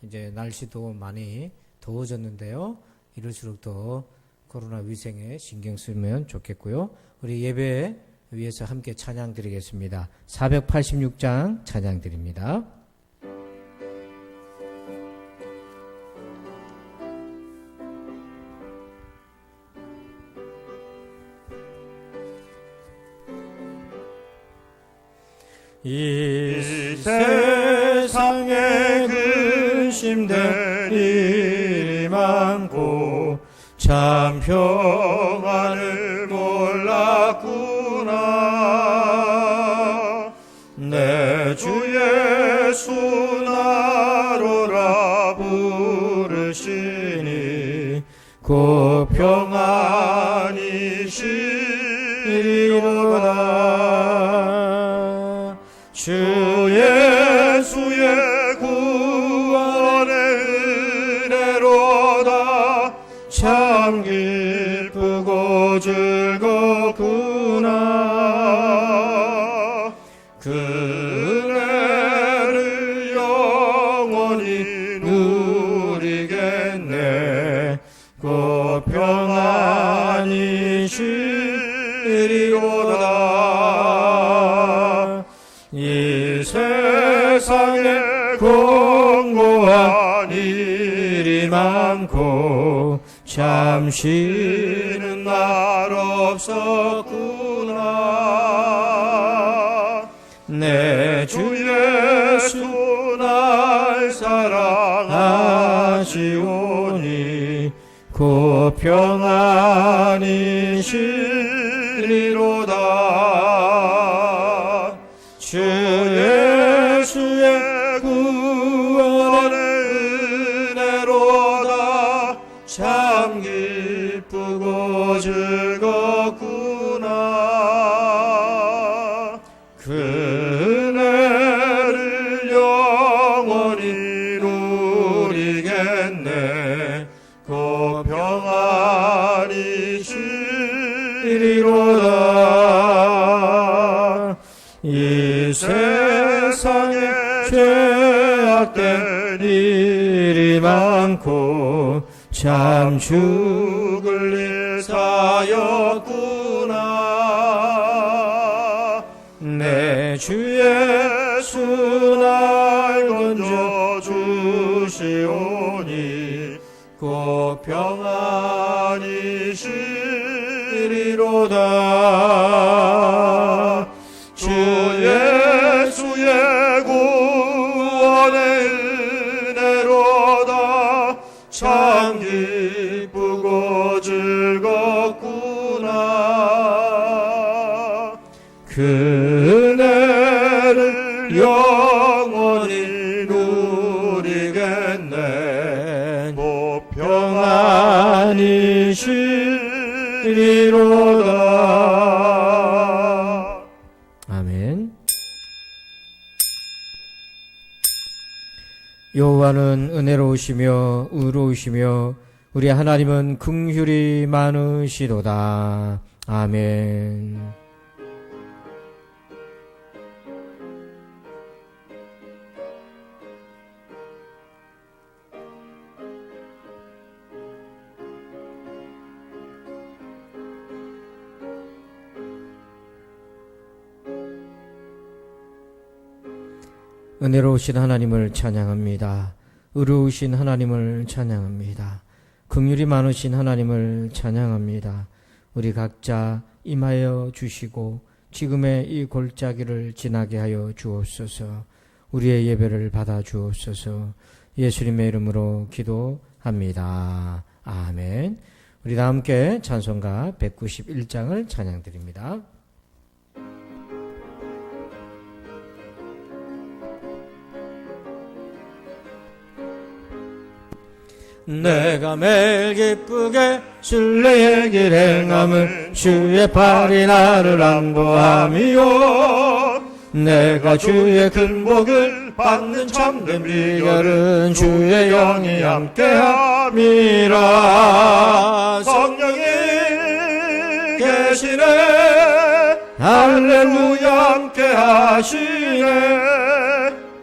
이제 날씨도 많이 더워졌는데요. 이럴수록 더 코로나 위생에 신경 쓰면 좋겠고요. 우리 예배 위해서 함께 찬양 드리겠습니다. 486장 찬양 드립니다. 이 세상에 근심될 일이 많고 참 평안을 몰랐구나. 내 주 예수 나로라 부르시니 곧 평안이시리로다. 주 예수의 구원의 은혜로다. 참 기쁘고 즐겁구나. 그 은혜를 영원히 누리겠네. 곧 평안이시리로다. 이 세상에 공고한 일이 많고 참 쉬는 날 없었구나. 내 주 예수 날 사랑하시오니 곧 평안이시리로다. 주 예수의 구원의 은혜로다. 참 기쁘고 즐겁구나. 그 은혜를 영원히 누리겠네. 곧 평안이시리로다. 이 세상에 죄악된 일이 많고 참 죽을 일 사였구나. 내 주 예수 날 건져 주시오니 곧 평안이시리로다. 주 예수의 구원의 은혜로다. 참 기쁘고 즐겁구나. 그 은혜를 영원히 누리겠네. 곧 평안이시리로다. 아멘. 여호와는 은혜로우시며 의로우시며 우리 하나님은 긍휼이 많으시도다. 아멘. 은혜로우신 하나님을 찬양합니다. 의로우신 하나님을 찬양합니다. 긍휼이 많으신 하나님을 찬양합니다. 우리 각자 임하여 주시고 지금의 이 골짜기를 지나게 하여 주옵소서. 우리의 예배를 받아 주옵소서. 예수님의 이름으로 기도합니다. 아멘. 우리 다 함께 찬송가 191장을 찬양드립니다. 내가 매일 기쁘게 순례의 길 행함은 주의 팔이 나를 안보함이요. 내가 주의 큰 복을 받는 참된 비결은 주의 영이 함께함이라. 성령이 계시네. 할렐루야 함께하시네.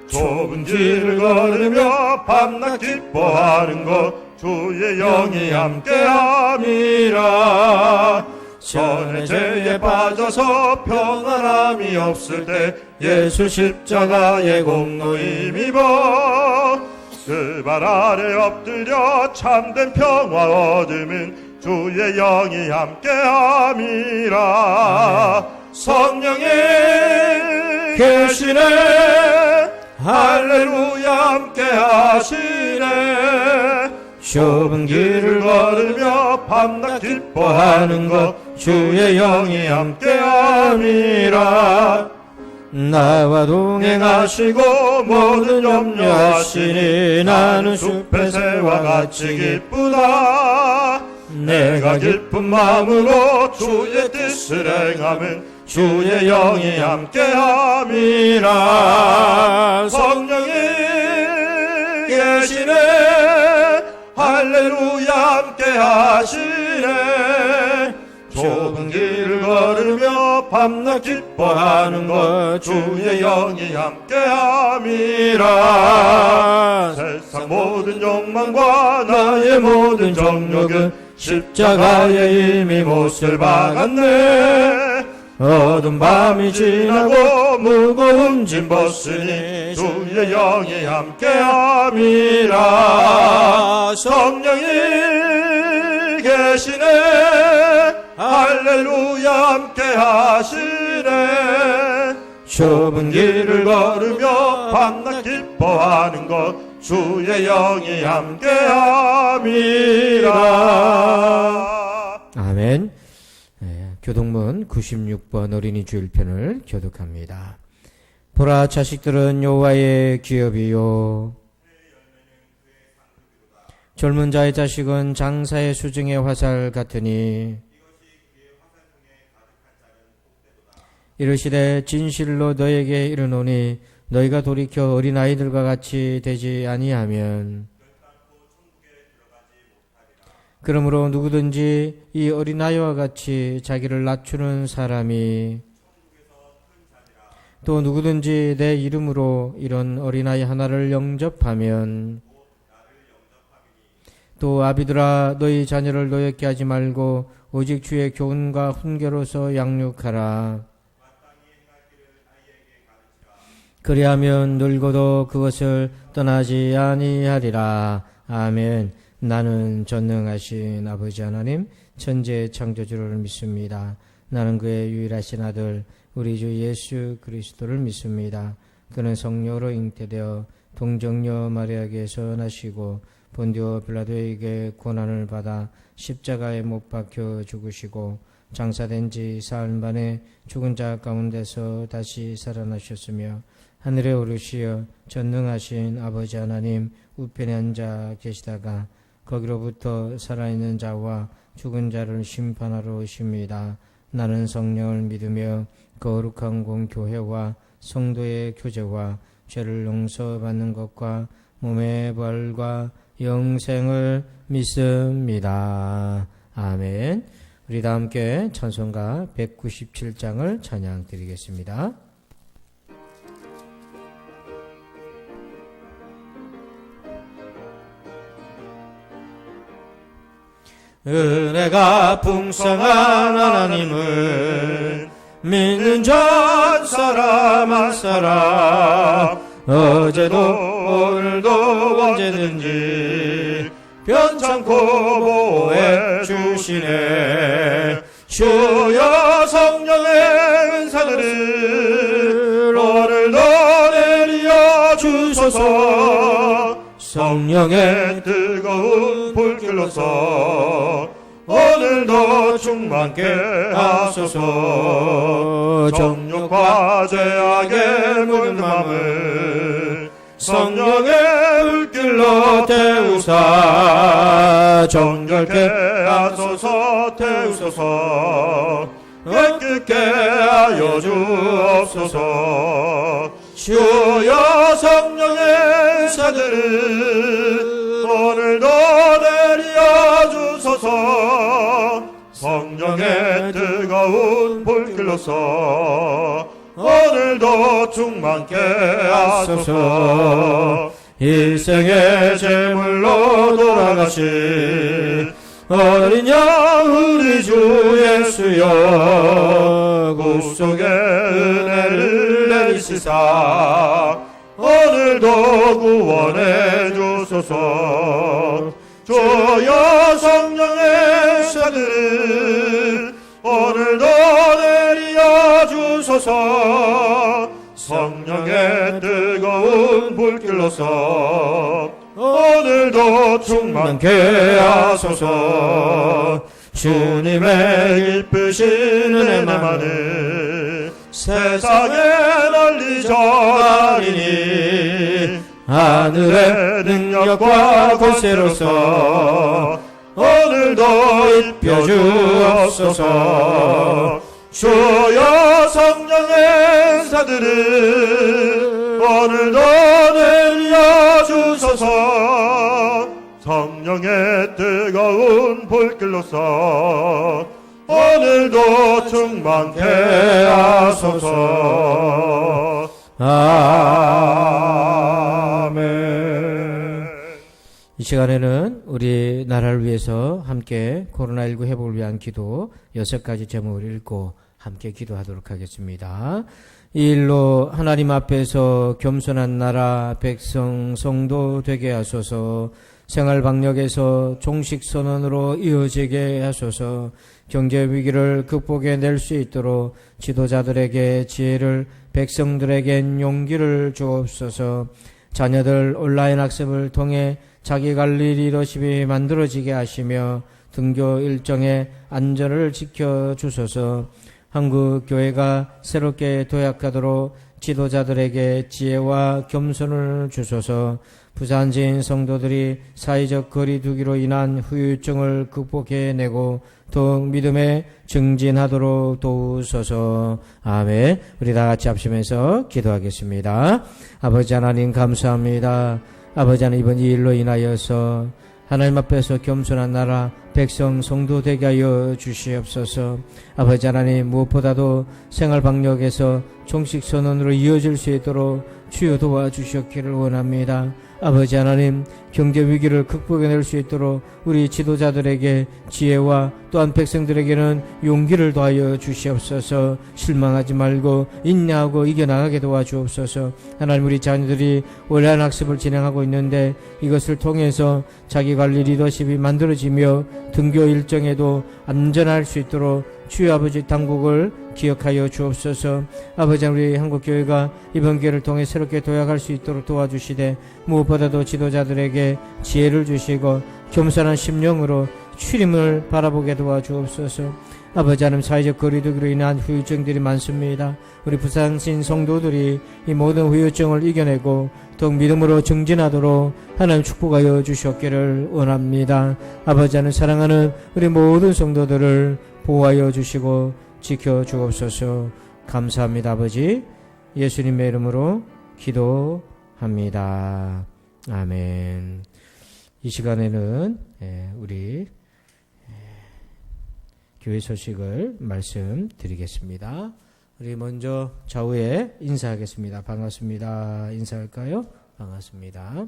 좁은 길을 걸으며 밤낮 기뻐하는 것 주의 영이 함께함이라. 선의 죄에 빠져서 평안함이 없을 때 예수 십자가의 공로 힘입어 그 발 아래 엎드려 참된 평화 얻음은 주의 영이 함께함이라. 성령이 계시네 할렐루야 함께하시네. 좁은 길을 걸으며 밤낮 기뻐하는 것 주의 영이 함께함이라. 나와 동행하시고 모든 염려하시니 나는 숲의 새와 같이 기쁘다. 내가 기쁜 마음으로 주의 뜻을 행함은 주의 영이 함께함이라. 성령이 계시네 할렐루야 함께하시네. 좁은 길을 걸으며 밤낮 기뻐하는 것 주의 영이 함께함이라. 세상 모든 욕망과 나의 모든 정욕은 십자가에 이미 못을 박았네. 어두운 밤이 지나고 무거운 짐 벗으니 주의 영이 함께함이라. 성령이 계시네 할렐루야 함께하시네. 좁은 길을 걸으며 밤낮 기뻐하는 것 주의 영이 함께함이라. 아멘. 교동문 96번 어린이 주일편을 교독합니다. 보라, 자식들은 여호와의 기업이요 젊은 자의 자식은 장사의 수중의 화살 같으니 이르시되 진실로 너에게 이르노니 너희가 돌이켜 어린아이들과 같이 되지 아니하면 그러므로 누구든지 이 어린아이와 같이 자기를 낮추는 사람이 또 누구든지 내 이름으로 이런 어린아이 하나를 영접하면 또 아비들아 너희 자녀를 노엽게 하지 말고 오직 주의 교훈과 훈계로서 양육하라. 그리하면 늙어도 그것을 떠나지 아니하리라. 아멘. 나는 전능하신 아버지 하나님 천지의 창조주를 믿습니다. 나는 그의 유일하신 아들 우리 주 예수 그리스도를 믿습니다. 그는 성령으로 잉태되어 동정녀 마리아에게서 나시고 본디오 빌라도에게 고난을 받아 십자가에 못 박혀 죽으시고 장사된 지 사흘 만에 죽은 자 가운데서 다시 살아나셨으며 하늘에 오르시어 전능하신 아버지 하나님 우편에 앉아 계시다가 거기로부터 살아있는 자와 죽은 자를 심판하러 오십니다. 나는 성령을 믿으며 거룩한 공교회와 성도의 교제와 죄를 용서받는 것과 몸의 부활과 영생을 믿습니다. 아멘. 우리 다 함께 찬송가 197장을 찬양 드리겠습니다. 은혜가 풍성한 하나님을 믿는 전 사람 한 사람 어제도 오늘도 언제든지 변찮고 보호해 주시네. 주여 성령의 은사들을 오늘도 내려 주소서. 성령의 뜨거운 불길로서 오늘도 충만케 하소서. 정욕과 죄악의 물든 맘을 성령의 불길로 태우사 정결케 하소서. 태우소서. 깨끗게 하여 주옵소서. 주여 성령의 은사들을 오늘도 내려 주소서. 성령의 뜨거운 불길로서 오늘도 충만케 하소서. 일생의 제물로 돌아가시 어린 양 우리 주 예수여 구속의 은혜를 내리시사 오늘도 구원해 주소서. 주여 성령의 사들 오늘도 내려 주소서. 성령의 뜨거운 불길로서 오늘도 충만케 하소서. 주님의 이쁘신 은혜만을 세상에 널리 전하리니 하늘의 능력과 권세로서 오늘도 입혀주옵소서. 주여 성령의 사들을 오늘도 내려주소서. 성령의 뜨거운 불길로서 오늘도 충만케 하소서. 아멘. 이 시간에는 우리 나라를 위해서 함께 코로나19 회복을 위한 기도 6가지 제목을 읽고 함께 기도하도록 하겠습니다. 이 일로 하나님 앞에서 겸손한 나라 백성 성도 되게 하소서. 생활 방역에서 종식 선언으로 이어지게 하소서. 경제 위기를 극복해낼 수 있도록 지도자들에게 지혜를, 백성들에겐 용기를 주옵소서. 자녀들 온라인 학습을 통해 자기관리 리더십이 만들어지게 하시며 등교 일정의 안전을 지켜주소서. 한국 교회가 새롭게 도약하도록 지도자들에게 지혜와 겸손을 주소서. 부산지인 성도들이 사회적 거리두기로 인한 후유증을 극복해내고 더욱 믿음에 증진하도록 도우소서. 아멘. 우리 다 같이 합심해서 기도하겠습니다. 아버지 하나님 감사합니다. 아버지 하나님 이번 이 일로 인하여서 하나님 앞에서 겸손한 나라 백성 성도 되게 하여 주시옵소서. 아버지 하나님 무엇보다도 생활 방역에서 종식 선언으로 이어질 수 있도록 주여 도와주셨기를 원합니다. 아버지 하나님 경제 위기를 극복해낼 수 있도록 우리 지도자들에게 지혜와 또한 백성들에게는 용기를 더하여 주시옵소서. 실망하지 말고 인내하고 이겨나가게 도와주옵소서. 하나님 우리 자녀들이 온라인 학습을 진행하고 있는데 이것을 통해서 자기관리 리더십이 만들어지며 등교 일정에도 안전할 수 있도록 주여 아버지 당국을 기억하여 주옵소서. 아버지 우리 한국교회가 이번 기회를 통해 새롭게 도약할 수 있도록 도와주시되 무엇보다도 지도자들에게 지혜를 주시고 겸손한 심령으로 출임을 바라보게 도와주옵소서. 아버지 하나님 사회적 거리두기로 인한 후유증들이 많습니다. 우리 부산신 성도들이 이 모든 후유증을 이겨내고 더욱 믿음으로 증진하도록 하나님 축복하여 주셨기를 원합니다. 아버지 하나님 사랑하는 우리 모든 성도들을 보호하여 주시고 지켜주옵소서. 감사합니다. 아버지 예수님의 이름으로 기도합니다. 아멘. 이 시간에는 우리 교회 소식을 말씀드리겠습니다. 우리 먼저 좌우에 인사하겠습니다. 반갑습니다. 인사할까요? 반갑습니다.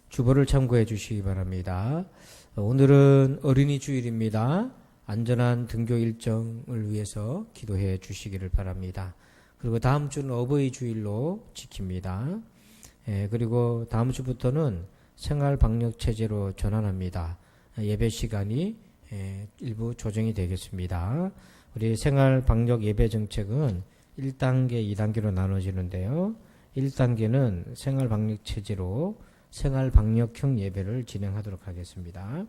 주보를 참고해 주시기 바랍니다. 오늘은 어린이 주일입니다. 안전한 등교 일정을 위해서 기도해 주시기를 바랍니다. 그리고 다음 주는 어버이 주일로 지킵니다. 그리고 다음 주부터는 생활 방역 체제로 전환합니다. 예배 시간이 일부 조정이 되겠습니다. 우리 생활 방역 예배 정책은 1단계, 2단계로 나눠지는데요. 1단계는 생활 방역 체제로 생활 방역형 예배를 진행하도록 하겠습니다.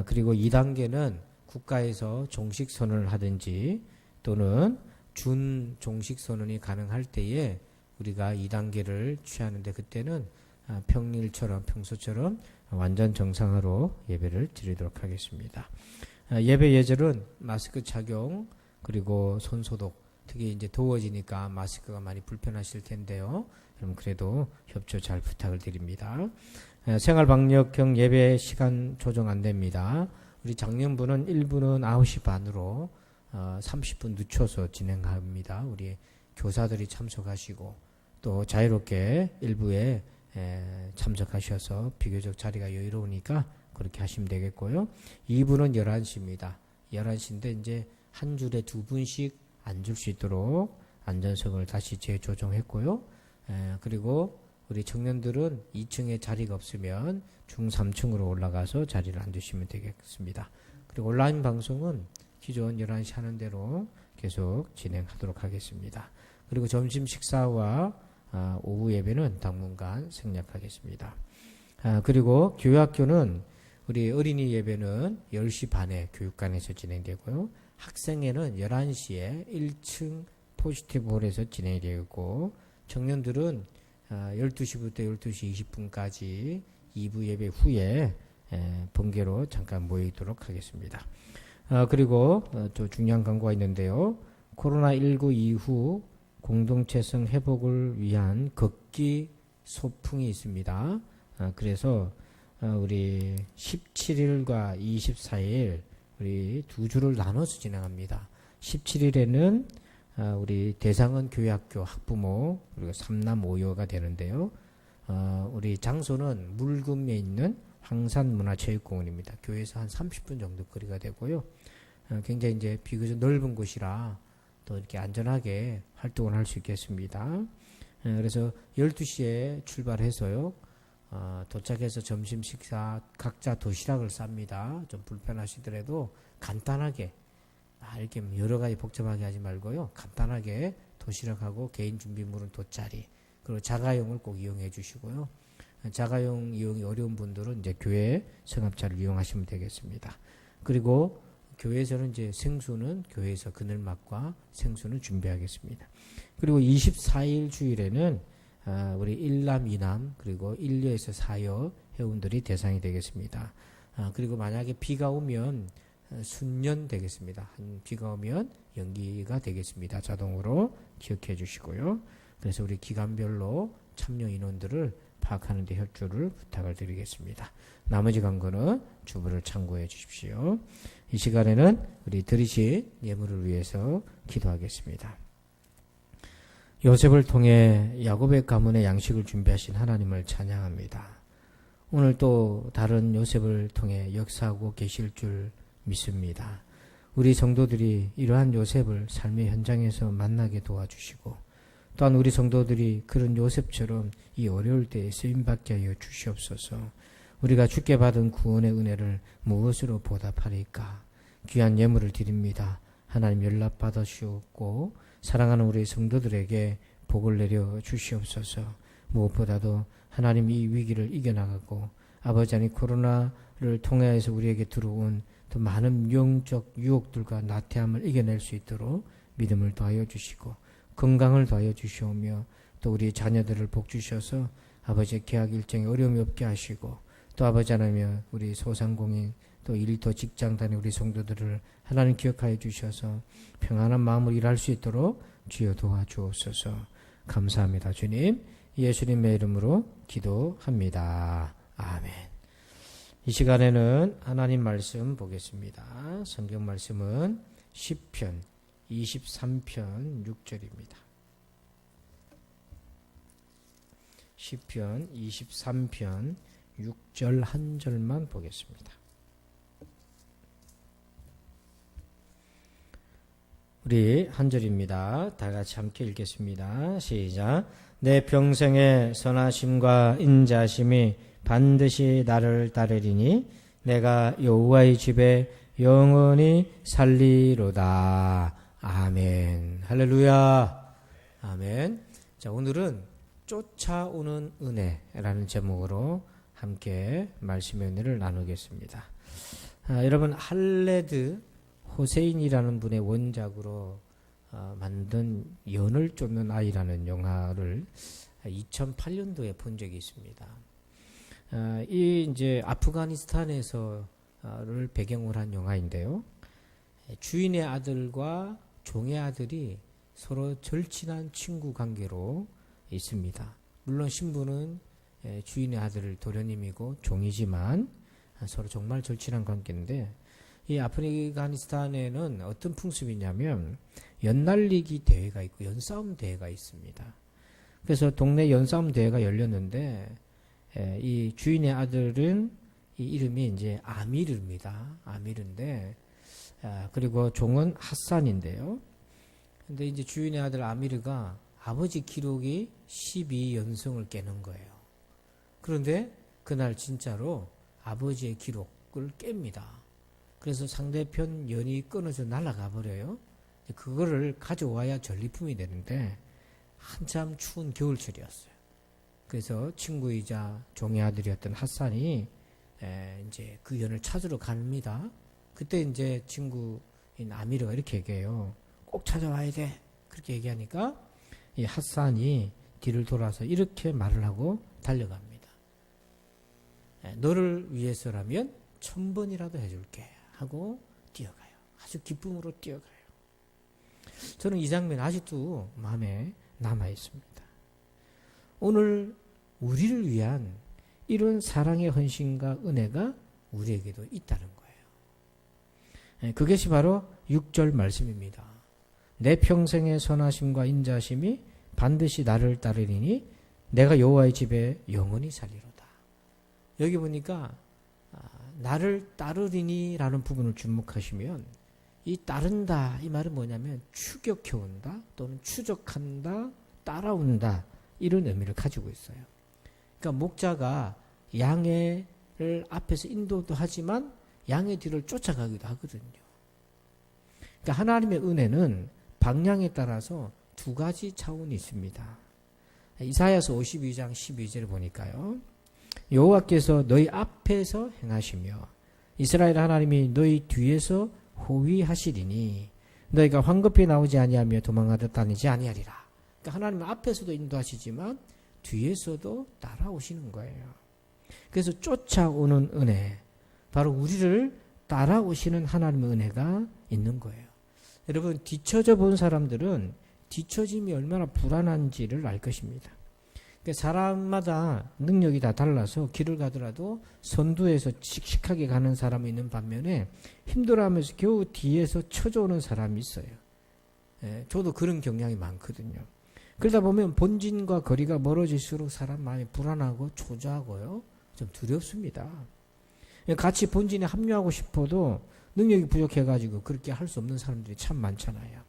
그리고 2단계는 국가에서 종식 선언을 하든지 또는 준 종식 선언이 가능할 때에 우리가 2단계를 취하는데 그때는 평소처럼 완전 정상화로 예배를 드리도록 하겠습니다. 예배 예절은 마스크 착용 그리고 손 소독, 특히 이제 더워지니까 마스크가 많이 불편하실 텐데요. 여러분 그래도 협조 잘 부탁을 드립니다. 생활 방역형 예배 시간 조정 안 됩니다. 우리 작년부는 1부는 9시 반으로 30분 늦춰서 진행합니다. 우리 교사들이 참석하시고 또 자유롭게 일부에 참석하셔서 비교적 자리가 여유로우니까 그렇게 하시면 되겠고요. 2부는 11시입니다. 11시인데 이제 한 줄에 2분씩 앉을 수 있도록 안전석을 다시 재조정했고요. 그리고 우리 청년들은 2층에 자리가 없으면 중 3층으로 올라가서 자리를 앉으시면 되겠습니다. 그리고 온라인 방송은 기존 11시 하는 대로 계속 진행하도록 하겠습니다. 그리고 점심 식사와 오후 예배는 당분간 생략하겠습니다. 그리고 교회학교는 우리 어린이 예배는 10시 반에 교육관에서 진행되고요. 학생회는 11시에 1층 포지티브 홀에서 진행이 되고, 청년들은 12시부터 12시 20분까지 2부 예배 후에 번개로 잠깐 모이도록 하겠습니다. 그리고 또 중요한 광고가 있는데요. 코로나19 이후 공동체성 회복을 위한 걷기 소풍이 있습니다. 그래서 우리 17일과 24일 우리 두 주를 나눠서 진행합니다. 17일에는 우리 대상은 교회학교 학부모 그리고 삼남 오여가 되는데요. 우리 장소는 물금에 있는 황산문화체육공원입니다. 교회에서 한 30분 정도 거리가 되고요. 굉장히 이제 비교적 넓은 곳이라 또 이렇게 안전하게 활동을 할 수 있겠습니다. 그래서 12시에 출발해서요. 도착해서 점심 식사 각자 도시락을 쌉니다. 좀 불편하시더라도 간단하게 이렇게 여러 가지 복잡하게 하지 말고요. 간단하게 도시락하고 개인 준비물은 돗자리 그리고 자가용을 꼭 이용해 주시고요. 자가용 이용이 어려운 분들은 이제 교회 승합차를 이용하시면 되겠습니다. 그리고 교회에서는 이제 생수는 교회에서 그늘막과 생수는 준비하겠습니다. 그리고 24일 주일에는 우리 1남, 2남 그리고 1여에서 4여 회원들이 대상이 되겠습니다. 그리고 만약에 비가 오면 순년 되겠습니다. 비가 오면 연기가 되겠습니다. 자동으로 기억해 주시고요. 그래서 우리 기간별로 참여 인원들을 파악하는 데 협조를 부탁을 드리겠습니다. 나머지 광고는 주부를 참고해 주십시오. 이 시간에는 우리 드리신 예물을 위해서 기도하겠습니다. 요셉을 통해 야곱의 가문의 양식을 준비하신 하나님을 찬양합니다. 오늘 또 다른 요셉을 통해 역사하고 계실 줄 믿습니다. 우리 성도들이 이러한 요셉을 삶의 현장에서 만나게 도와주시고 또한 우리 성도들이 그런 요셉처럼 이 어려울 때에 쓰임받게 하여 주시옵소서. 우리가 주께 받은 구원의 은혜를 무엇으로 보답하리까? 귀한 예물을 드립니다. 하나님 연락받아 주옵고 사랑하는 우리 성도들에게 복을 내려 주시옵소서. 무엇보다도 하나님 이 위기를 이겨나가고 아버지 하나님 코로나를 통해서 우리에게 들어온 또 많은 영적 유혹들과 나태함을 이겨낼 수 있도록 믿음을 더하여 주시고 건강을 더하여 주시오며 또 우리 자녀들을 복 주셔서 아버지의 계약 일정에 어려움이 없게 하시고 또 아버지 하나님 우리 소상공인 또 일터 직장 다니는 우리 성도들을 하나님 기억하여 주셔서 평안한 마음으로 일할 수 있도록 주여 도와주옵소서. 감사합니다. 주님 예수님의 이름으로 기도합니다. 아멘. 이 시간에는 하나님 말씀 보겠습니다. 성경 말씀은 시편 23편 6절입니다. 시편 23편 6절 한 절만 보겠습니다. 우리 한 절입니다. 다 같이 함께 읽겠습니다. 시작. 내 평생의 선하심과 인자심이 반드시 나를 따르리니 내가 여호와의 집에 영원히 살리로다. 아멘. 할렐루야. 아멘. 자, 오늘은 쫓아오는 은혜라는 제목으로 함께 말씀의 은혜를 나누겠습니다. 여러분 할레드 호세인이라는 분의 원작으로 만든 연을 쫓는 아이라는 영화를 2008년도에 본 적이 있습니다. 이 이제 아프가니스탄에서를 배경으로 한 영화인데요. 주인의 아들과 종의 아들이 서로 절친한 친구 관계로 있습니다. 물론 신부는 주인의 아들 도련님이고 종이지만 서로 정말 절친한 관계인데 이 아프가니스탄에는 어떤 풍습이 있냐면 연날리기 대회가 있고 연싸움 대회가 있습니다. 그래서 동네 연싸움 대회가 열렸는데 이 주인의 아들은 이 이름이 이제 아미르입니다. 아미르인데 그리고 종은 핫산인데요. 근데 이제 주인의 아들 아미르가 아버지 기록이 12연승을 깨는 거예요. 그런데 그날 진짜로 아버지의 기록을 깹니다. 그래서 상대편 연이 끊어져 날아가 버려요. 그거를 가져와야 전리품이 되는데 한참 추운 겨울철이었어요. 그래서 친구이자 종의 아들이었던 핫산이 이제 그 연을 찾으러 갑니다. 그때 이제 친구인 아미르가 이렇게 얘기해요. 꼭 찾아와야 돼. 그렇게 얘기하니까 이 핫산이 뒤를 돌아서 이렇게 말을 하고 달려갑니다. 너를 위해서라면 1000번이라도 해줄게 하고 뛰어가요. 아주 기쁨으로 뛰어가요. 저는 이 장면 아직도 마음에 남아 있습니다. 오늘 우리를 위한 이런 사랑의 헌신과 은혜가 우리에게도 있다는 거예요. 그것이 바로 6절 말씀입니다. 내 평생의 선하심과 인자심이 반드시 나를 따르리니 내가 여호와의 집에 영원히 살리로다. 여기 보니까 나를 따르리니 라는 부분을 주목하시면 이 따른다 이 말은 뭐냐면 추격해온다 또는 추적한다 따라온다 이런 의미를 가지고 있어요. 그러니까 목자가 양을 앞에서 인도도 하지만 양의 뒤를 쫓아가기도 하거든요. 그러니까 하나님의 은혜는 방향에 따라서 두 가지 차원이 있습니다. 이사야서 52장 12절을 보니까요. 여호와께서 너희 앞에서 행하시며 이스라엘 하나님이 너희 뒤에서 호위하시리니 너희가 황급히 나오지 아니하며 도망하듯 다니지 아니하리라. 그러니까 하나님은 앞에서도 인도하시지만 뒤에서도 따라오시는 거예요. 그래서 쫓아오는 은혜, 바로 우리를 따라오시는 하나님의 은혜가 있는 거예요. 여러분 뒤처져 본 사람들은 뒤처짐이 얼마나 불안한지를 알 것입니다. 그러니까 사람마다 능력이 다 달라서 길을 가더라도 선두에서 씩씩하게 가는 사람이 있는 반면에 힘들어하면서 겨우 뒤에서 쳐져오는 사람이 있어요. 저도 그런 경향이 많거든요. 그러다 보면 본진과 거리가 멀어질수록 사람 마음이 불안하고 초조하고요. 좀 두렵습니다. 같이 본진에 합류하고 싶어도 능력이 부족해가지고 그렇게 할 수 없는 사람들이 참 많잖아요.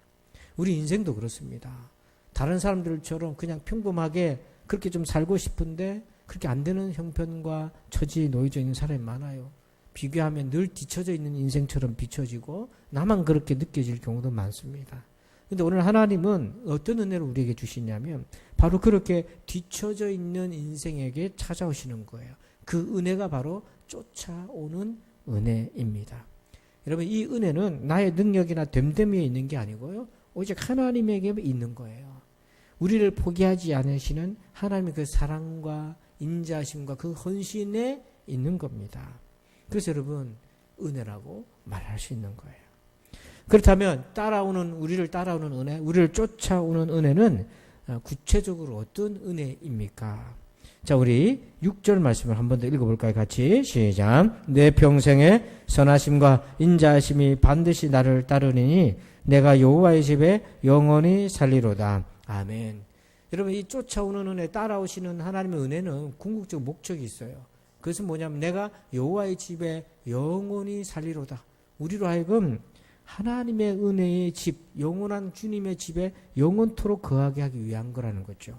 우리 인생도 그렇습니다. 다른 사람들처럼 그냥 평범하게 그렇게 좀 살고 싶은데 그렇게 안 되는 형편과 처지에 놓여져 있는 사람이 많아요. 비교하면 늘 뒤처져 있는 인생처럼 비춰지고 나만 그렇게 느껴질 경우도 많습니다. 근데 오늘 하나님은 어떤 은혜를 우리에게 주시냐면 바로 그렇게 뒤처져 있는 인생에게 찾아오시는 거예요. 그 은혜가 바로 쫓아오는 은혜입니다. 여러분 이 은혜는 나의 능력이나 됨됨이에 있는 게 아니고요. 오직 하나님에게 있는 거예요. 우리를 포기하지 않으시는 하나님의 그 사랑과 인자심과 그 헌신에 있는 겁니다. 그래서 여러분 은혜라고 말할 수 있는 거예요. 그렇다면 우리를 따라오는 은혜, 우리를 쫓아오는 은혜는 구체적으로 어떤 은혜입니까? 자, 우리 6절 말씀을 한 번 더 읽어볼까요? 같이 시작. 내 평생의 선하심과 인자하심이 반드시 나를 따르니 내가 여호와의 집에 영원히 살리로다. 아멘. 여러분 이 쫓아오는 은혜, 따라오시는 하나님의 은혜는 궁극적 목적이 있어요. 그것은 뭐냐면 내가 여호와의 집에 영원히 살리로다. 우리로 하여금 하나님의 은혜의 집, 영원한 주님의 집에 영원토록 거하게 하기 위한 거라는 거죠.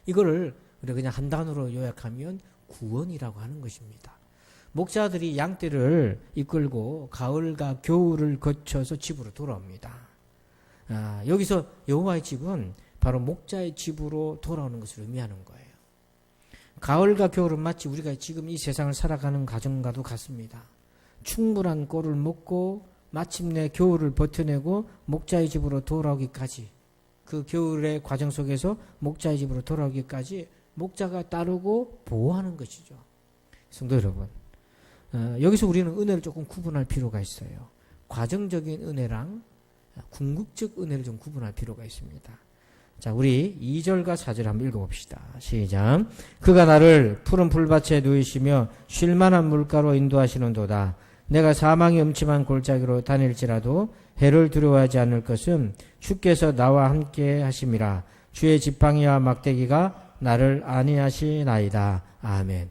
이거를 우리가 그냥 한 단어로 요약하면 구원이라고 하는 것입니다. 목자들이 양떼를 이끌고 가을과 겨울을 거쳐서 집으로 돌아옵니다. 여기서 여호와의 집은 바로 목자의 집으로 돌아오는 것을 의미하는 거예요. 가을과 겨울은 마치 우리가 지금 이 세상을 살아가는 가정과도 같습니다. 충분한 꼴을 먹고 마침내 겨울을 버텨내고 목자의 집으로 돌아오기까지, 그 겨울의 과정 속에서 목자의 집으로 돌아오기까지 목자가 따르고 보호하는 것이죠. 성도 여러분, 여기서 우리는 은혜를 조금 구분할 필요가 있어요. 과정적인 은혜랑 궁극적 은혜를 좀 구분할 필요가 있습니다. 자, 우리 2절과 4절 한번 읽어봅시다. 시작. 그가 나를 푸른 풀밭에 누이시며 쉴만한 물가로 인도하시는도다. 내가 사망의 음침한 골짜기로 다닐지라도 해를 두려워하지 않을 것은 주께서 나와 함께 하심이라. 주의 지팡이와 막대기가 나를 안위하시나이다. 아멘.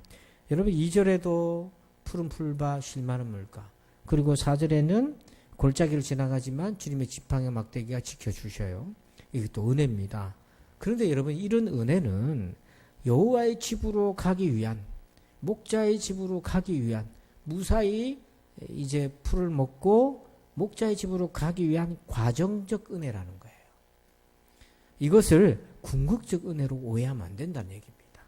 여러분 2절에도 푸른 풀밭 쉴 만한 물가, 그리고 4절에는 골짜기를 지나가지만 주님의 지팡이와 막대기가 지켜주셔요. 이것도 은혜입니다. 그런데 여러분 이런 은혜는 여호와의 집으로 가기 위한, 목자의 집으로 가기 위한, 무사히 이제 풀을 먹고 목자의 집으로 가기 위한 과정적 은혜라는 거예요. 이것을 궁극적 은혜로 오해하면 안 된다는 얘기입니다.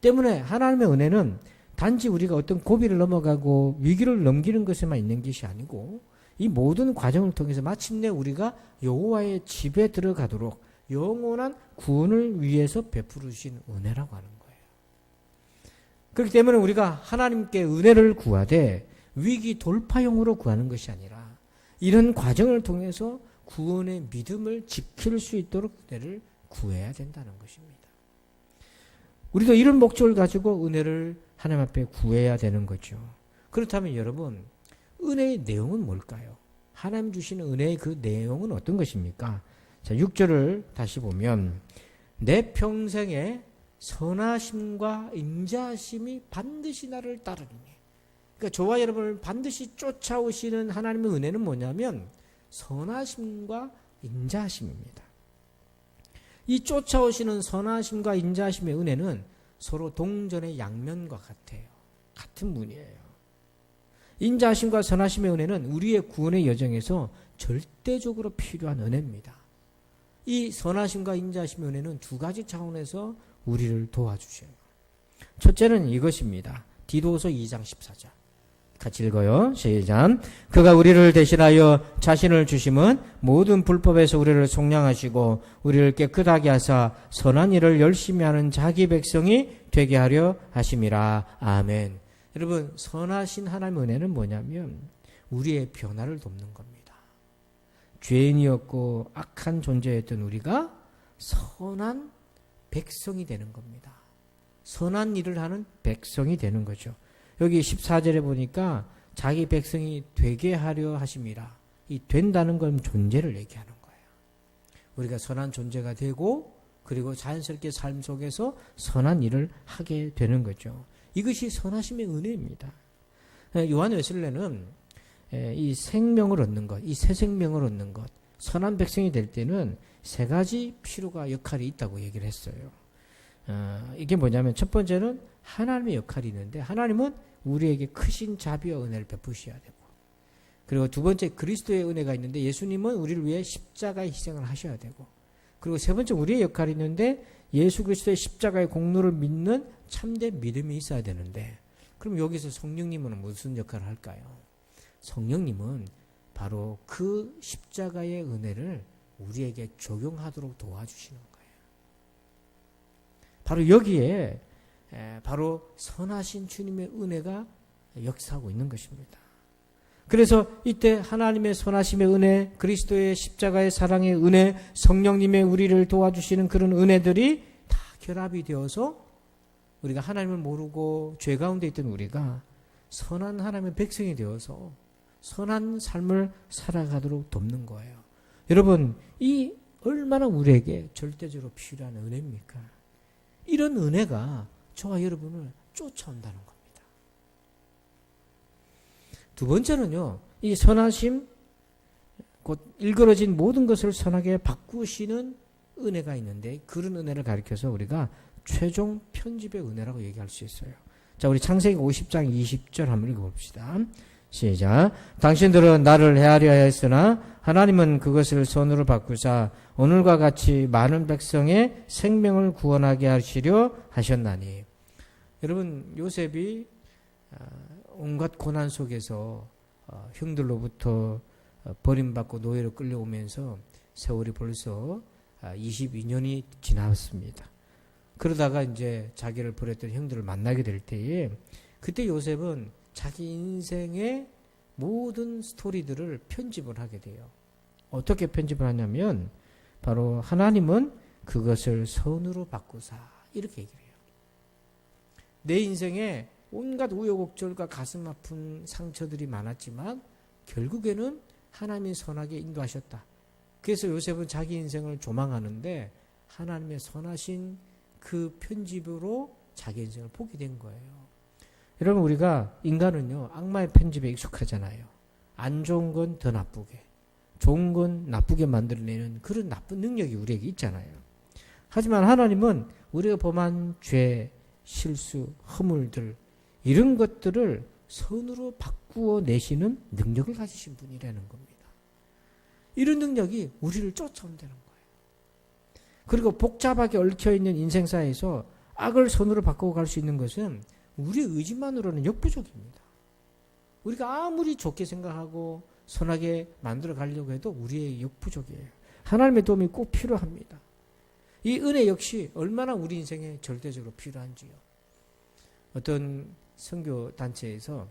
때문에 하나님의 은혜는 단지 우리가 어떤 고비를 넘어가고 위기를 넘기는 것에만 있는 것이 아니고 이 모든 과정을 통해서 마침내 우리가 여호와의 집에 들어가도록 영원한 구원을 위해서 베풀으신 은혜라고 하는 거예요. 그렇기 때문에 우리가 하나님께 은혜를 구하되 위기 돌파용으로 구하는 것이 아니라 이런 과정을 통해서 구원의 믿음을 지킬 수 있도록 은혜를 구해야 된다는 것입니다. 우리도 이런 목적을 가지고 은혜를 하나님 앞에 구해야 되는 거죠. 그렇다면 여러분, 은혜의 내용은 뭘까요? 하나님 주시는 은혜의 그 내용은 어떤 것입니까? 자, 6절을 다시 보면 내 평생에 선하심과 인자하심이 반드시 나를 따르리니. 그러니까 저와 여러분을 반드시 쫓아오시는 하나님의 은혜는 뭐냐면 선하심과 인자하심입니다. 이 쫓아오시는 선하심과 인자하심의 은혜는 서로 동전의 양면과 같아요. 같은 분이에요. 인자하심과 선하심의 은혜는 우리의 구원의 여정에서 절대적으로 필요한 은혜입니다. 이 선하심과 인자하심의 은혜는 두 가지 차원에서 우리를 도와주셔요. 첫째는 이것입니다. 디도서 2장 14절. 같이 읽어요. 시작. 그가 우리를 대신하여 자신을 주심은 모든 불법에서 우리를 속량하시고 우리를 깨끗하게 하사 선한 일을 열심히 하는 자기 백성이 되게 하려 하심이라. 아멘. 여러분, 선하신 하나님의 은혜는 뭐냐면 우리의 변화를 돕는 겁니다. 죄인이었고 악한 존재였던 우리가 선한 백성이 되는 겁니다. 선한 일을 하는 백성이 되는 거죠. 여기 14절에 보니까 자기 백성이 되게 하려 하심이라. 이 된다는 건 존재를 얘기하는 거예요. 우리가 선한 존재가 되고 그리고 자연스럽게 삶 속에서 선한 일을 하게 되는 거죠. 이것이 선하심의 은혜입니다. 요한 웨슬레는 이 생명을 얻는 것, 이 새 생명을 얻는 것, 선한 백성이 될 때는 세 가지 필요가 역할이 있다고 얘기를 했어요. 이게 뭐냐면 첫 번째는 하나님의 역할이 있는데 하나님은 우리에게 크신 자비와 은혜를 베푸셔야 되고, 그리고 두 번째 그리스도의 은혜가 있는데 예수님은 우리를 위해 십자가의 희생을 하셔야 되고, 그리고 세 번째 우리의 역할이 있는데 예수 그리스도의 십자가의 공로를 믿는 참된 믿음이 있어야 되는데, 그럼 여기서 성령님은 무슨 역할을 할까요? 성령님은 바로 그 십자가의 은혜를 우리에게 적용하도록 도와주시는 거예요. 바로 여기에 바로 선하신 주님의 은혜가 역사하고 있는 것입니다. 그래서 이때 하나님의 선하심의 은혜, 그리스도의 십자가의 사랑의 은혜, 성령님의 우리를 도와주시는 그런 은혜들이 다 결합이 되어서 우리가 하나님을 모르고 죄 가운데 있던 우리가 선한 하나님의 백성이 되어서 선한 삶을 살아가도록 돕는 거예요. 여러분, 이 얼마나 우리에게 절대적으로 필요한 은혜입니까? 이런 은혜가 저와 여러분을 쫓아온다는 겁니다. 두 번째는요, 이 선하심, 곧 일그러진 모든 것을 선하게 바꾸시는 은혜가 있는데 그런 은혜를 가리켜서 우리가 최종 편집의 은혜라고 얘기할 수 있어요. 자, 우리 창세기 50장 20절 한번 읽어봅시다. 시작. 당신들은 나를 헤아려 했으나 하나님은 그것을 선으로 바꾸사 오늘과 같이 많은 백성의 생명을 구원하게 하시려 하셨나니. 여러분, 요셉이 온갖 고난 속에서 형들로부터 버림받고 노예로 끌려오면서 세월이 벌써 22년이 지났습니다. 그러다가 이제 자기를 버렸던 형들을 만나게 될 때에 그때 요셉은 자기 인생의 모든 스토리들을 편집을 하게 돼요. 어떻게 편집을 하냐면 바로 하나님은 그것을 선으로 바꾸사 이렇게 얘기를 해요. 내 인생에 온갖 우여곡절과 가슴 아픈 상처들이 많았지만 결국에는 하나님이 선하게 인도하셨다. 그래서 요셉은 자기 인생을 조망하는데 하나님의 선하신 그 편집으로 자기 인생을 보게 된 거예요. 여러분, 우리가 인간은요, 악마의 편집에 익숙하잖아요. 안 좋은 건 더 나쁘게, 좋은 건 나쁘게 만들어내는 그런 나쁜 능력이 우리에게 있잖아요. 하지만 하나님은 우리가 범한 죄, 실수, 허물들, 이런 것들을 선으로 바꾸어 내시는 능력을 가지신 분이라는 겁니다. 이런 능력이 우리를 쫓아온다는 거예요. 그리고 복잡하게 얽혀있는 인생사에서 악을 선으로 바꾸어 갈 수 있는 것은 우리의 의지만으로는 역부족입니다. 우리가 아무리 좋게 생각하고 선하게 만들어 가려고 해도 우리의 역부족이에요. 하나님의 도움이 꼭 필요합니다. 이 은혜 역시 얼마나 우리 인생에 절대적으로 필요한지요. 어떤 선교단체에서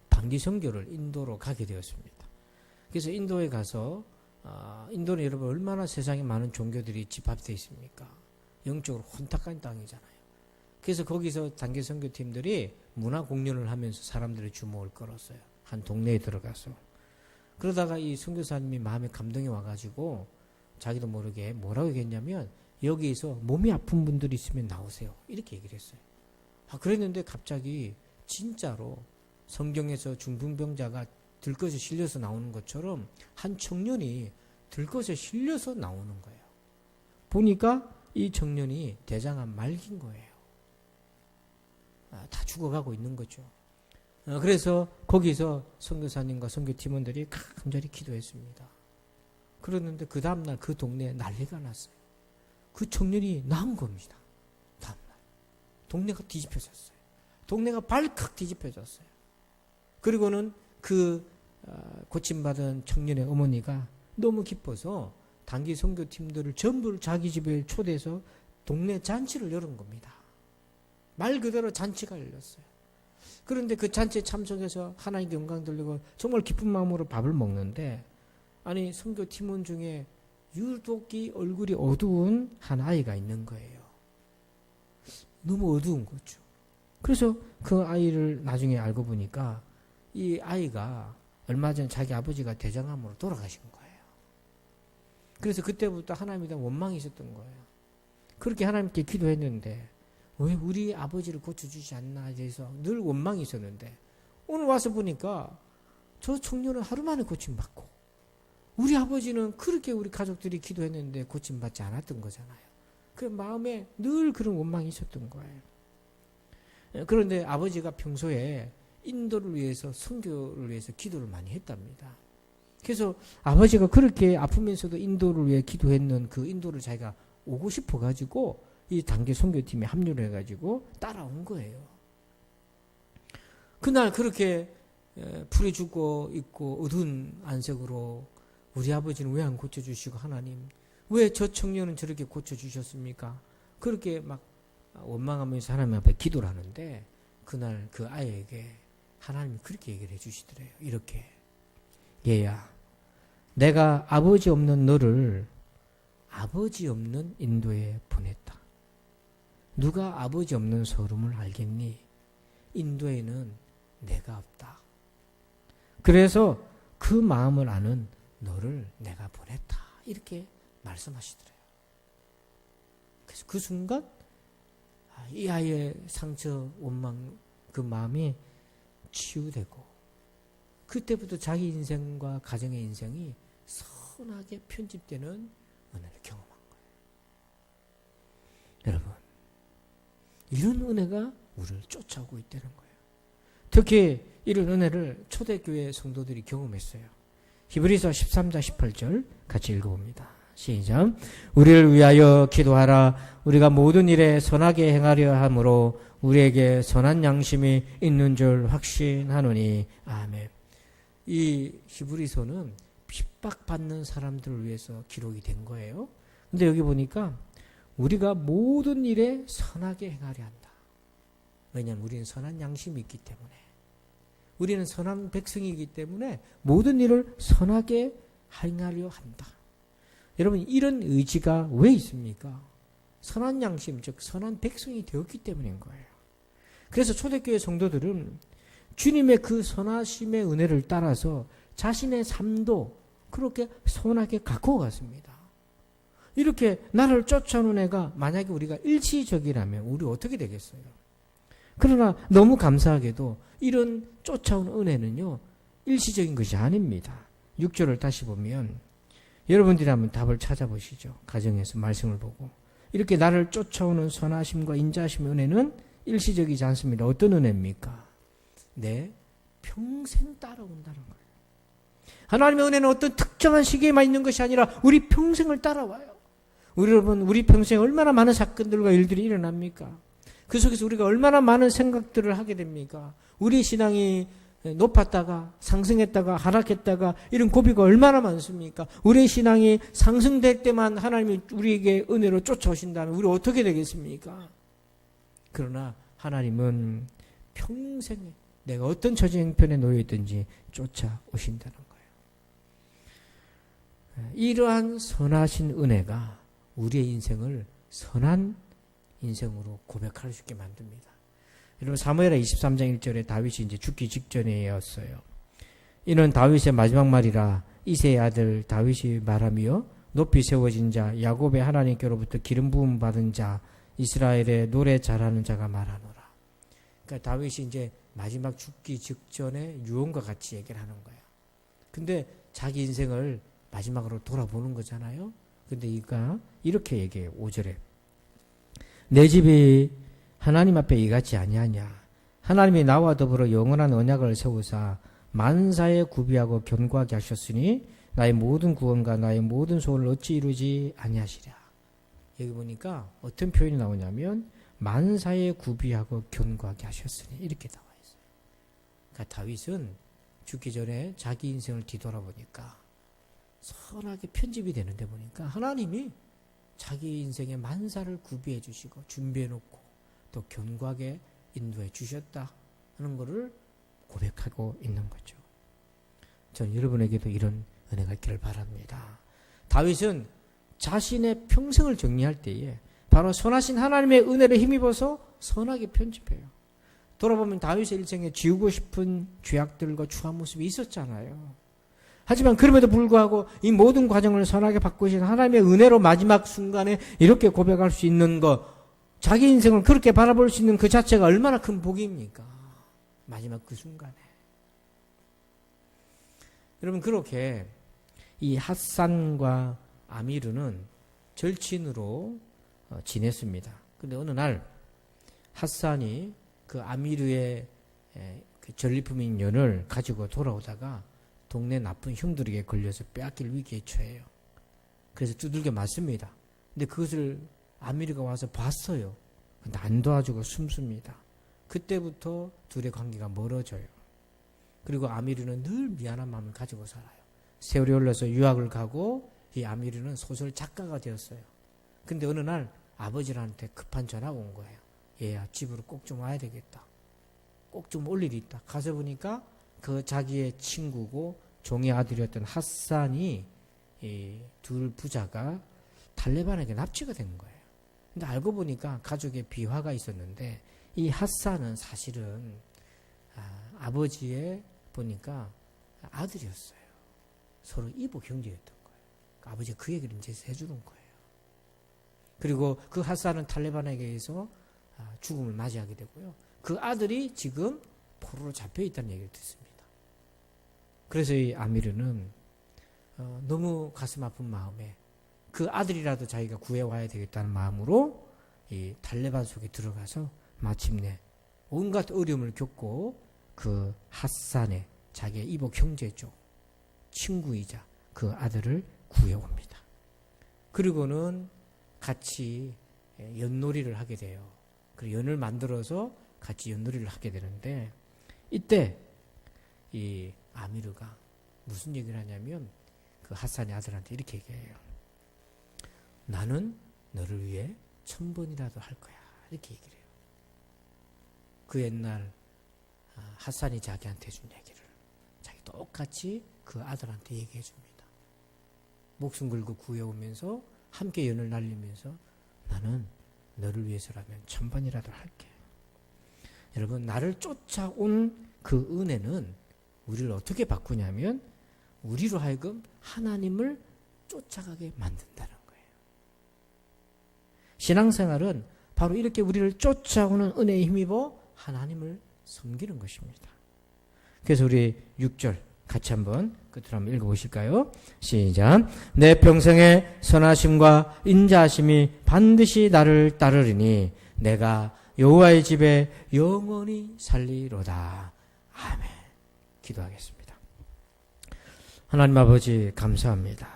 단기 선교를 인도로 가게 되었습니다. 그래서 인도에 가서 인도는 여러분 얼마나 세상에 많은 종교들이 집합되어 있습니까? 영적으로 혼탁한 땅이잖아요. 그래서 거기서 단기 선교팀들이 문화 공연을 하면서 사람들의 주목을 끌었어요. 한 동네에 들어가서. 그러다가 이 선교사님이 마음에 감동이 와가지고 자기도 모르게 뭐라고 얘기했냐면 여기에서 몸이 아픈 분들이 있으면 나오세요. 이렇게 얘기를 했어요. 그랬는데 갑자기 진짜로 성경에서 중풍병자가 들것에 실려서 나오는 것처럼 한 청년이 들것에 실려서 나오는 거예요. 보니까 이 청년이 대장암 말기인 거예요. 다 죽어가고 있는 거죠. 그래서 거기서 선교사님과 선교팀원들이 간절히 기도했습니다. 그러는데 그 다음날 그 동네에 난리가 났어요. 그 청년이 나은 겁니다. 다음날. 동네가 뒤집혀졌어요. 동네가 발칵 뒤집혀졌어요. 그리고는 그 고침받은 청년의 어머니가 너무 기뻐서 단기 선교팀들을 전부 자기 집에 초대해서 동네 잔치를 열은 겁니다. 말 그대로 잔치가 열렸어요. 그런데 그 잔치에 참석해서 하나님께 영광 돌리고 정말 기쁜 마음으로 밥을 먹는데 아니 선교팀원 중에 유독이 얼굴이 어두운 한 아이가 있는 거예요. 너무 어두운 거죠. 그래서 그 아이를 나중에 알고 보니까 이 아이가 얼마 전 자기 아버지가 대장암으로 돌아가신 거예요. 그래서 그때부터 하나님에 대한 원망이 있었던 거예요. 그렇게 하나님께 기도했는데 왜 우리 아버지를 고쳐주지 않나 해서 늘 원망이 있었는데 오늘 와서 보니까 저 청년은 하루 만에 고침받고 우리 아버지는 그렇게 우리 가족들이 기도했는데 고침받지 않았던 거잖아요. 그 마음에 늘 그런 원망이 있었던 거예요. 그런데 아버지가 평소에 인도를 위해서 선교를 위해서 기도를 많이 했답니다. 그래서 아버지가 그렇게 아프면서도 인도를 위해 기도했는 그 인도를 자기가 오고 싶어 가지고 이 단기 선교팀에 합류를 해가지고 따라온 거예요. 그날 그렇게 풀이 죽고 있고 어두운 안색으로 우리 아버지는 왜 안 고쳐주시고 하나님 왜 저 청년은 저렇게 고쳐주셨습니까? 그렇게 막 원망하면서 하나님 앞에 기도를 하는데 그날 그 아이에게 하나님이 그렇게 얘기를 해주시더래요. 이렇게 얘야 내가 아버지 없는 너를 아버지 없는 인도에 보냈다. 누가 아버지 없는 서름을 알겠니? 인도에는 내가 없다. 그래서 그 마음을 아는 너를 내가 보냈다. 이렇게 말씀하시더래요. 그래서 그 순간 이 아이의 상처, 원망, 그 마음이 치유되고 그때부터 자기 인생과 가정의 인생이 선하게 편집되는 은혜를 경험한 거예요. 여러분, 이런 은혜가 우리를 쫓아오고 있다는 거예요. 특히 이런 은혜를 초대교회 성도들이 경험했어요. 히브리서 13장 18절 같이 읽어봅니다. 시작. 우리를 위하여 기도하라. 우리가 모든 일에 선하게 행하려 함으로 우리에게 선한 양심이 있는 줄 확신하노니. 아멘. 이 히브리서는 핍박받는 사람들을 위해서 기록이 된 거예요. 근데 여기 보니까 우리가 모든 일에 선하게 행하려 한다. 왜냐하면 우리는 선한 양심이 있기 때문에. 우리는 선한 백성이기 때문에 모든 일을 선하게 행하려 한다. 여러분 이런 의지가 왜 있습니까? 선한 양심, 즉 선한 백성이 되었기 때문인 거예요. 그래서 초대교회 성도들은 주님의 그 선하심의 은혜를 따라서 자신의 삶도 그렇게 선하게 가꾸어 갔습니다. 이렇게 나를 쫓아오는 애가 만약에 우리가 일시적이라면 우리 어떻게 되겠어요? 그러나 너무 감사하게도 이런 쫓아오는 은혜는요, 일시적인 것이 아닙니다. 6절을 다시 보면 여러분들이 한번 답을 찾아보시죠. 가정에서 말씀을 보고. 이렇게 나를 쫓아오는 선하심과 인자하심의 은혜는 일시적이지 않습니다. 어떤 은혜입니까? 내 평생 따라온다는 거예요. 하나님의 은혜는 어떤 특정한 시기에만 있는 것이 아니라 우리 평생을 따라와요. 여러분, 우리 평생에 얼마나 많은 사건들과 일들이 일어납니까? 그 속에서 우리가 얼마나 많은 생각들을 하게 됩니까? 우리 신앙이 높았다가 상승했다가 하락했다가 이런 고비가 얼마나 많습니까? 우리의 신앙이 상승될 때만 하나님이 우리에게 은혜로 쫓아오신다면 우리 어떻게 되겠습니까? 그러나 하나님은 평생에 내가 어떤 처지 형편에 놓여 있든지 쫓아오신다는 거예요. 이러한 선하신 은혜가 우리의 인생을 선한 인생으로 고백할 수 있게 만듭니다. 여러분, 사무엘하 23장 1절에 다윗이 이제 죽기 직전이었어요. 이는 다윗의 마지막 말이라 이새의 아들 다윗이 말하며 높이 세워진 자 야곱의 하나님께로부터 기름 부음 받은 자 이스라엘의 노래 잘하는 자가 말하노라. 그러니까 다윗이 이제 마지막 죽기 직전에 유언과 같이 얘기를 하는 거예요. 근데 자기 인생을 마지막으로 돌아보는 거잖아요. 근데 이가 이렇게 얘기해요. 5절에 내 집이 하나님 앞에 이같이 아니하냐. 하나님이 나와 더불어 영원한 언약을 세우사 만사에 구비하고 견고하게 하셨으니 나의 모든 구원과 나의 모든 소원을 어찌 이루지 아니하시랴. 여기 보니까 어떤 표현이 나오냐면 만사에 구비하고 견고하게 하셨으니 이렇게 나와 있어요. 그러니까 다윗은 죽기 전에 자기 인생을 뒤돌아보니까 선하게 편집이 되는데 보니까 하나님이 자기 인생의 만사를 구비해 주시고 준비해 놓고 또 견고하게 인도해 주셨다 하는 것을 고백하고 있는 거죠. 전 여러분에게도 이런 은혜가 있기를 바랍니다. 다윗은 자신의 평생을 정리할 때에 바로 선하신 하나님의 은혜를 힘입어서 선하게 편집해요. 돌아보면 다윗의 일생에 지우고 싶은 죄악들과 추한 모습이 있었잖아요. 하지만 그럼에도 불구하고 이 모든 과정을 선하게 바꾸신 하나님의 은혜로 마지막 순간에 이렇게 고백할 수 있는 것, 자기 인생을 그렇게 바라볼 수 있는 그 자체가 얼마나 큰 복입니까? 마지막 그 순간에. 여러분, 그렇게 이 핫산과 아미르는 절친으로 지냈습니다. 근데 어느 날 핫산이 그 아미르의 그 전리품인 연을 가지고 돌아오다가 동네 나쁜 형들에게 걸려서 빼앗길 위기에 처해요. 그래서 두들겨 맞습니다. 근데 그것을 아미르가 와서 봤어요. 근데 안 도와주고 숨습니다. 그때부터 둘의 관계가 멀어져요. 그리고 아미르는 늘 미안한 마음을 가지고 살아요. 세월이 흘러서 유학을 가고 이 아미르는 소설 작가가 되었어요. 근데 어느 날 아버지한테 급한 전화가 온 거예요. 얘야, 집으로 꼭 좀 와야 되겠다. 꼭 좀 올 일이 있다. 가서 보니까 그 자기의 친구고 종의 아들이었던 핫산이 이 둘 부자가 탈레반에게 납치가 된 거예요. 근데 알고 보니까 가족의 비화가 있었는데 이 핫산은 사실은 아버지의 보니까 아들이었어요. 서로 이복 형제였던 거예요. 그러니까 아버지가 그 얘기를 이제 해주는 거예요. 그리고 그 핫산은 탈레반에게 의해서 죽음을 맞이하게 되고요. 그 아들이 지금 포로로 잡혀 있다는 얘기를 듣습니다. 그래서 이 아미르는 너무 가슴 아픈 마음에 그 아들이라도 자기가 구해와야 되겠다는 마음으로 이 탈레반 속에 들어가서 마침내 온갖 어려움을 겪고 그 핫산의 자기의 이복 형제죠. 친구이자 그 아들을 구해옵니다. 그리고는 같이 연놀이를 하게 돼요. 그리고 연을 만들어서 같이 연놀이를 하게 되는데 이때 이 아미르가 무슨 얘기를 하냐면 그 핫산의 아들한테 이렇게 얘기해요. 나는 너를 위해 1000번이라도 할 거야. 이렇게 얘기를 해요. 그 옛날 핫산이 자기한테 해준 얘기를 자기 똑같이 그 아들한테 얘기해 줍니다. 목숨 걸고 구해오면서 함께 연을 날리면서 나는 너를 위해서라면 1000번이라도 할게. 여러분, 나를 쫓아온 그 은혜는 우리를 어떻게 바꾸냐면 우리로 하여금 하나님을 쫓아가게 만든다는 거예요. 신앙생활은 바로 이렇게 우리를 쫓아오는 은혜에 힘입어 하나님을 섬기는 것입니다. 그래서 우리 6절 같이 한번 끝으로 한번 읽어보실까요? 시작. 내 평생의 선하심과 인자하심이 반드시 나를 따르리니 내가 여호와의 집에 영원히 살리로다. 아멘. 기도하겠습니다. 하나님 아버지 감사합니다.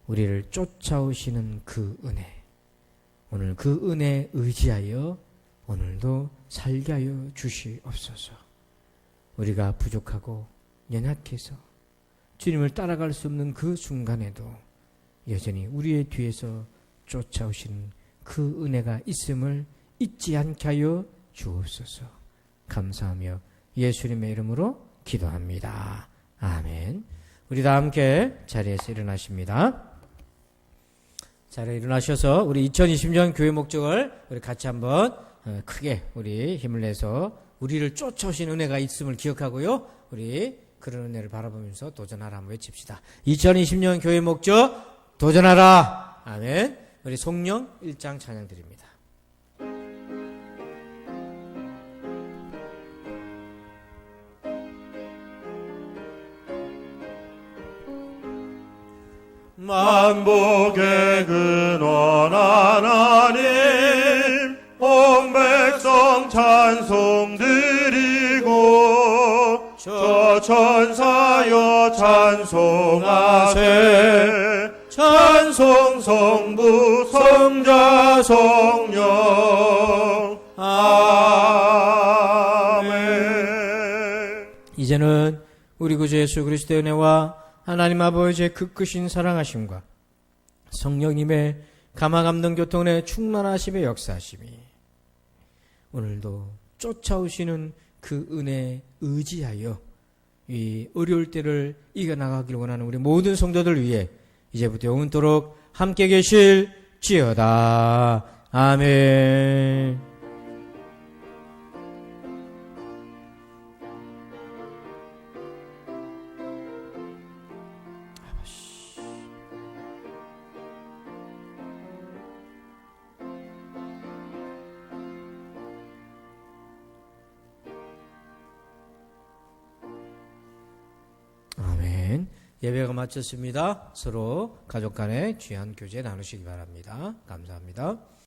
우리를 쫓아오시는 그 은혜, 오늘 그 은혜에 의지하여 오늘도 살게 하여 주시옵소서. 우리가 부족하고 연약해서 주님을 따라갈 수 없는 그 순간에도 여전히 우리의 뒤에서 쫓아오시는 그 은혜가 있음을 잊지 않게 하여 주옵소서. 감사하며 예수님의 이름으로 기도합니다. 아멘. 우리 다 함께 자리에서 일어나십니다. 자리에 일어나셔서 우리 2020년 교회 목적을 우리 같이 한번 크게 우리 힘을 내서 우리를 쫓아오신 은혜가 있음을 기억하고요. 우리 그런 은혜를 바라보면서 도전하라 한번 외칩시다. 2020년 교회 목적 도전하라. 아멘. 우리 성령 1장 찬양 드립니다. 만복의 근원 하나님 온 백성 찬송 드리고 저 천사여 찬송하세 찬송 성부 성자 성령 아멘. 이제는 우리 구주 예수 그리스도의 은혜와 하나님 아버지의 그 크신 사랑하심과 성령님의 감화감동 교통의 충만하심의 역사하심이 오늘도 쫓아오시는 그 은혜에 의지하여 이 어려울 때를 이겨나가길 원하는 우리 모든 성도들 위해 이제부터 영원토록 함께 계실지어다. 아멘. 아멘. 예배가 마쳤습니다. 서로 가족 간에 귀한 교제 나누시기 바랍니다. 감사합니다.